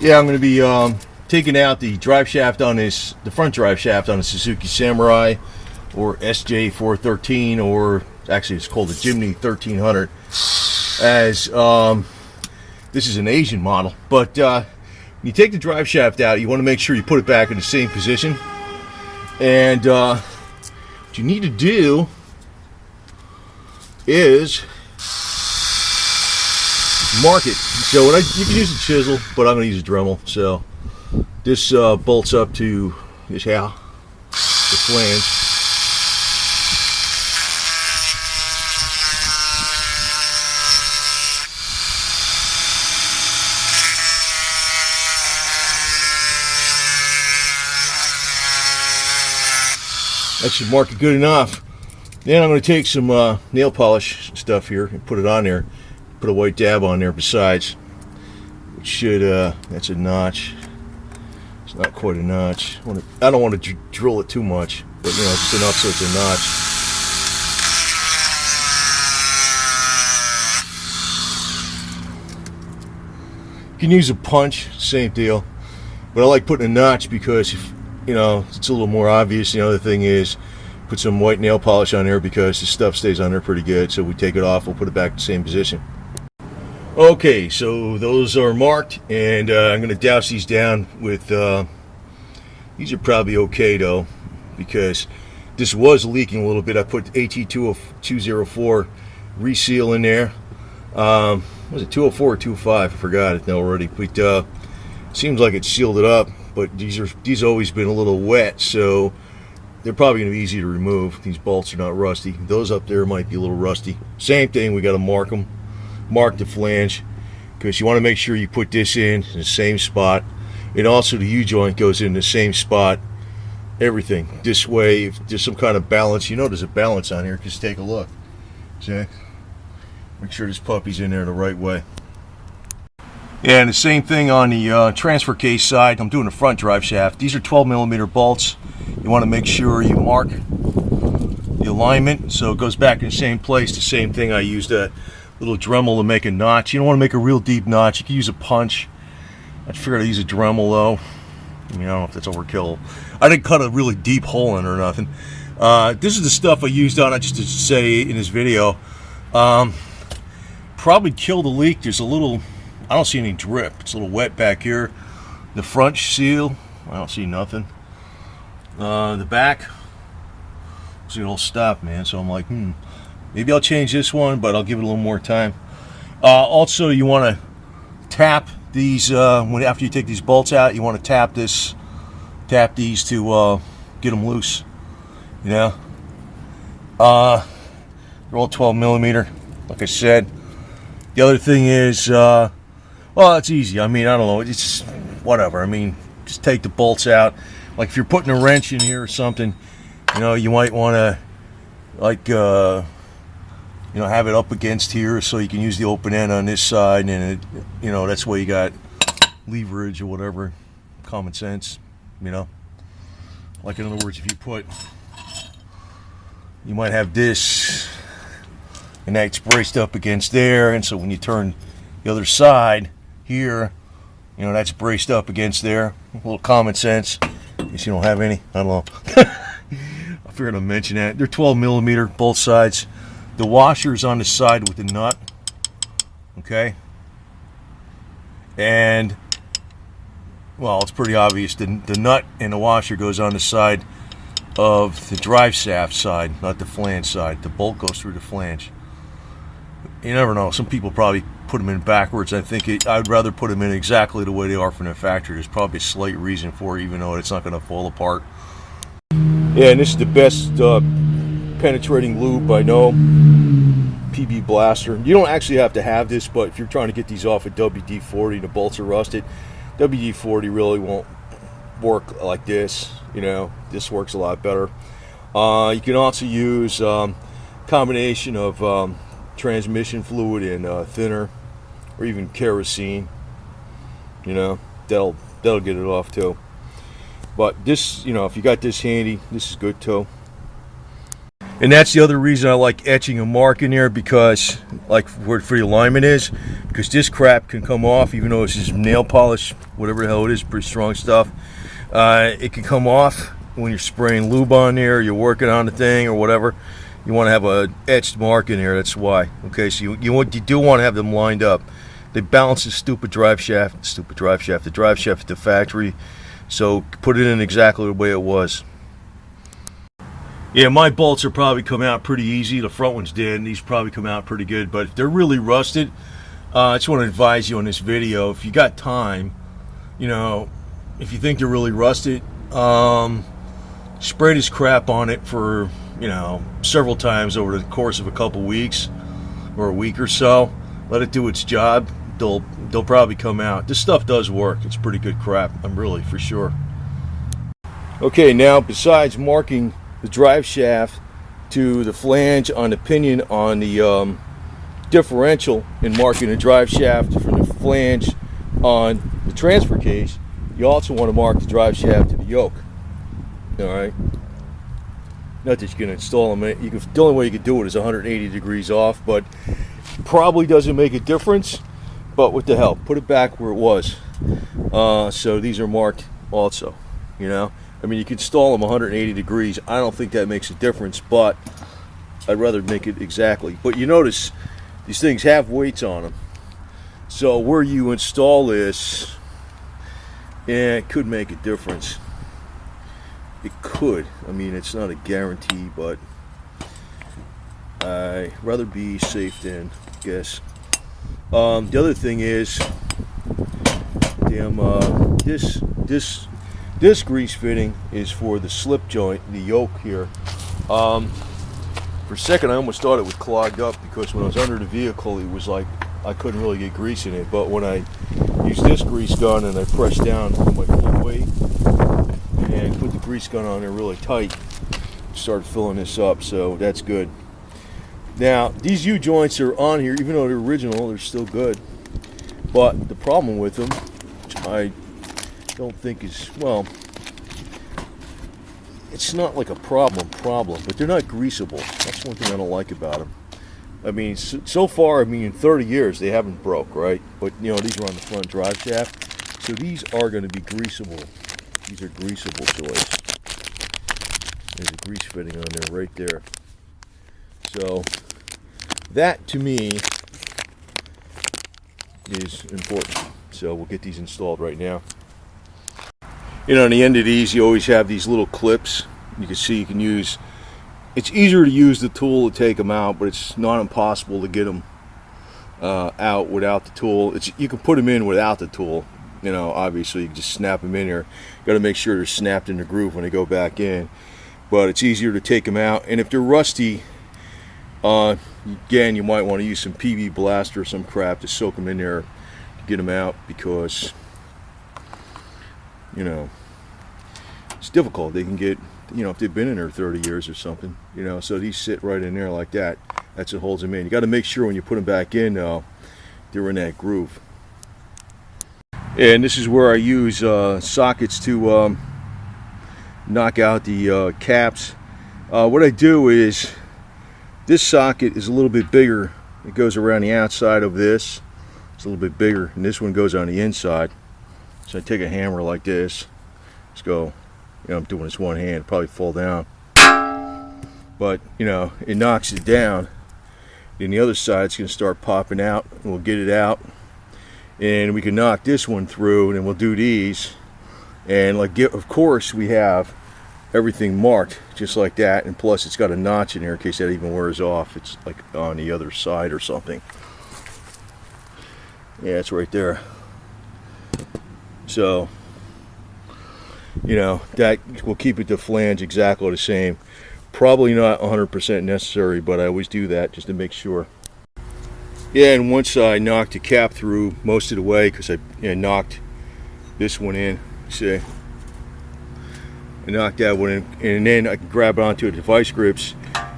Yeah, I'm going to be taking out the drive shaft on this, the front drive shaft on a Suzuki Samurai or SJ413, or actually it's called the Jimny 1300, as this is an Asian model. But when you take the drive shaft out, you want to make sure you put it back in the same position. And what you need to do is mark it. So you can use a chisel, but I'm going to use a Dremel. So this bolts up to this, the flange. That should mark it good enough. Then I'm going to take some nail polish stuff here and put it on there. Put a white dab on there besides. It should, that's a notch. It's not quite a notch. I don't want to drill it too much, but you know, just enough so it's a notch. You can use a punch, same deal. But I like putting a notch because, you know, it's a little more obvious. The other thing is, put some white nail polish on there because the stuff stays on there pretty good. So we take it off, we'll put it back in the same position. Okay, so those are marked, and I'm going to douse these down with, these are probably okay though, because this was leaking a little bit. I put AT204 reseal in there. Was it 204 or 205? I forgot it now already. But seems like it sealed it up. But these always been a little wet, so they're probably going to be easy to remove. These bolts are not rusty. Those up there might be a little rusty. Same thing, we got to mark them. Mark the flange, because you want to make sure you put this in the same spot, and also the U-joint goes in the same spot. Everything this way. If there's some kind of balance, you know there's a balance on here. Just take a look. See? Make sure this puppy's in there the right way. Yeah, and the same thing on the transfer case side. I'm doing the front drive shaft. These are 12mm bolts. You want to make sure you mark the alignment so it goes back in the same place. The same thing, I used a little Dremel to make a notch. You don't want to make a real deep notch. You can use a punch. I figured I'd use a Dremel though. I mean, I don't know if that's overkill. I didn't cut a really deep hole in it or nothing. This is the stuff I used on it, just to say in this video. Probably killed the leak. There's a little, I don't see any drip. It's a little wet back here. The front seal, I don't see nothing. The back, see, it'll stop, man. So I'm like, maybe I'll change this one, but I'll give it a little more time. Also, you want to tap these after you take these bolts out. You want to tap these to get them loose. You know, they're all 12mm, like I said. The other thing is, well, it's easy. I mean, I don't know. It's whatever. I mean, just take the bolts out. Like if you're putting a wrench in here or something, you know, you might want to, like, you know, have it up against here so you can use the open end on this side, and it, you know, that's where you got leverage or whatever. Common sense, you know. Like, in other words, if you put, you might have this, and that's braced up against there, and so when you turn the other side here, you know, that's braced up against there. A little common sense. In case you don't have any, I don't know. I figured I'd mention that. They're 12mm, both sides. The washer's on the side with the nut, okay? And, well, it's pretty obvious. The nut and the washer goes on the side of the drive shaft side, not the flange side. The bolt goes through the flange. You never know. Some people probably put them in backwards. I think I'd rather put them in exactly the way they are from the factory. There's probably a slight reason for it, even though it's not going to fall apart. Yeah, and this is the best penetrating lube I know. PB Blaster. You don't actually have to have this, but if you're trying to get these off at WD-40 and the bolts are rusted, WD-40 really won't work like this. You know, this works a lot better. You can also use combination of transmission fluid and thinner, or even kerosene. You know, that'll get it off too. But this, you know, if you got this handy, this is good too. And that's the other reason I like etching a mark in there, because like where the alignment is, because this crap can come off, even though it's just nail polish, whatever the hell it is, pretty strong stuff. It can come off when you're spraying lube on there, you're working on the thing or whatever. You want to have a etched mark in there. That's why. Okay, so you do want to have them lined up. They balance the the drive shaft at the factory. So put it in exactly the way it was. Yeah, my bolts are probably come out pretty easy. The front ones did, and these probably come out pretty good. But if they're really rusted, I just want to advise you on this video, if you got time, you know, if you think they're really rusted, spray this crap on it for, you know, several times over the course of a couple weeks or a week or so. Let it do its job. They'll probably come out. This stuff does work. It's pretty good crap. I'm really for sure. Okay, now besides marking the drive shaft to the flange on the pinion on the differential, and marking the drive shaft from the flange on the transfer case, you also want to mark the drive shaft to the yoke. All right. Not that you can install them. The only way you can do it is 180 degrees off, but probably doesn't make a difference. But what the hell? Put it back where it was. So these are marked also. You know. I mean, you can install them 180 degrees. I don't think that makes a difference, but I'd rather make it exactly. But you notice these things have weights on them. So where you install this, yeah, it could make a difference. It could. I mean, it's not a guarantee, but I'd rather be safe than guess. The other thing is, this grease fitting is for the slip joint, the yoke here. For a second I almost thought it was clogged up, because when I was under the vehicle it was like I couldn't really get grease in it. But when I used this grease gun and I pressed down with my full weight and put the grease gun on there really tight, it started filling this up, so that's good. Now these U-joints are on here, even though they're original, they're still good. But the problem with them, which I don't think is, well, it's not like a problem, but they're not greasable. That's one thing I don't like about them. I mean, so far, I mean, in 30 years, they haven't broke, right? But, you know, these are on the front drive shaft, so these are going to be greasable. These are greasable joints. There's a grease fitting on there right there. So, that, to me, is important. So, we'll get these installed right now. You know, on the end of these, you always have these little clips. You can see you can use, it's easier to use the tool to take them out, but it's not impossible to get them out without the tool. You can put them in without the tool. You know, obviously you can just snap them in here. Got to make sure they're snapped in the groove when they go back in. But it's easier to take them out. And if they're rusty, again, you might want to use some PV blaster or some crap to soak them in there to get them out, because, you know, it's difficult. They can get, you know, if they've been in there 30 years or something, you know, so these sit right in there like that. That's what holds them in. You got to make sure when you put them back in, they're in that groove. And this is where I use sockets to knock out the caps. What I do is, this socket is a little bit bigger. It goes around the outside of this. It's a little bit bigger, and this one goes on the inside. So I take a hammer like this. Let's go. You know, I'm doing this one hand, probably fall down. But, you know, it knocks it down. Then the other side's going to start popping out, and we'll get it out. And we can knock this one through, and then we'll do these. And, like, of course, we have everything marked just like that. And plus, it's got a notch in there in case that even wears off. It's like on the other side or something. Yeah, it's right there. So, you know, that will keep it to flange exactly the same. Probably not 100% necessary, but I always do that just to make sure. Yeah, and once I knocked the cap through most of the way, because I knocked this one in, see, I knocked that one in, and then I can grab it onto the vice grips,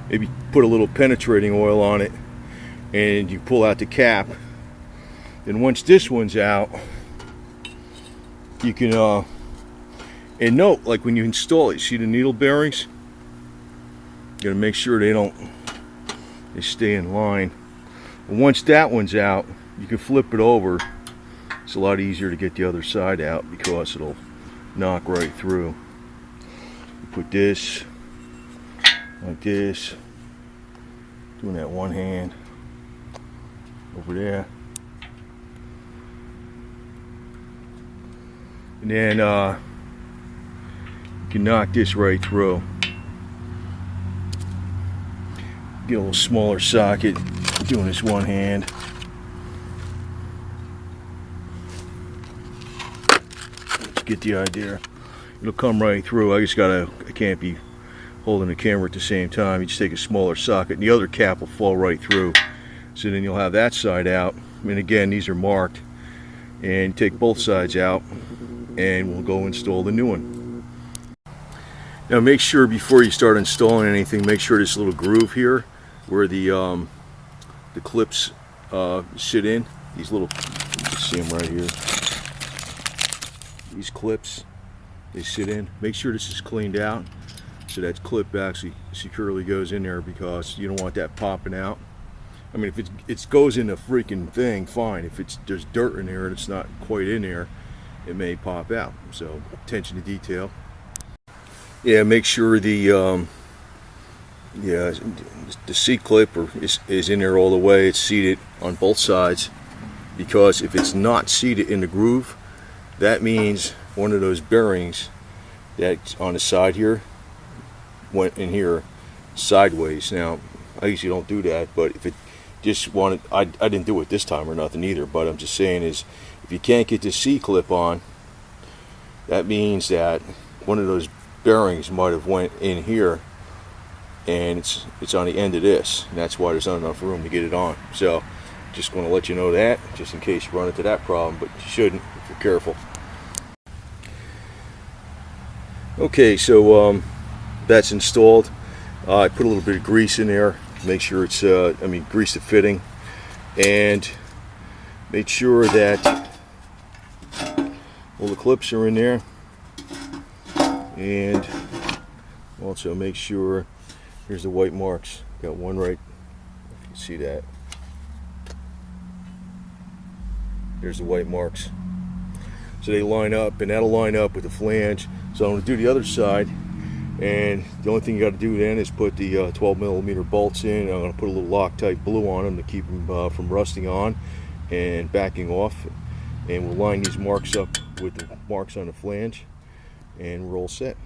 maybe put a little penetrating oil on it, and you pull out the cap. Then once this one's out, you can, and note, like when you install it, see the needle bearings? gotta make sure they stay in line. And once that one's out, you can flip it over. It's a lot easier to get the other side out because it'll knock right through. You put this like this, doing that one hand over there, and then you can knock this right through. Get a little smaller socket, doing this one hand. Let's get the idea. It'll come right through. I can't be holding the camera at the same time. You just take a smaller socket and the other cap will fall right through. So then you'll have that side out. And again, these are marked. And take both sides out and we'll go install the new one. Now make sure before you start installing anything, make sure this little groove here where the clips sit in. These little, you can see them right here. These clips, they sit in. Make sure this is cleaned out so that clip actually securely goes in there, because you don't want that popping out. I mean, if it goes in the freaking thing, fine. If there's dirt in there and it's not quite in there, it may pop out. So attention to detail. Yeah, make sure the seat clip is in there all the way. It's seated on both sides, because if it's not seated in the groove, that means one of those bearings that's on the side here went in here sideways. Now I usually don't do that, but if it just wanted, I didn't do it this time or nothing either, but I'm just saying is, if you can't get the C-clip on, that means that one of those bearings might have went in here and it's on the end of this, and that's why there's not enough room to get it on. So just want to let you know that, just in case you run into that problem, but you shouldn't if you're careful. Okay, so that's installed. I put a little bit of grease in there, make sure it's grease the fitting, and make sure that all the clips are in there, and also make sure, here's the white marks, got one right, if you can see that, there's the white marks, so they line up, and that'll line up with the flange. So I'm going to do the other side, and the only thing you got to do then is put the 12mm bolts in. I'm going to put a little Loctite blue on them to keep them from rusting on and backing off, and we'll line these marks up with the marks on the flange, and we're all set.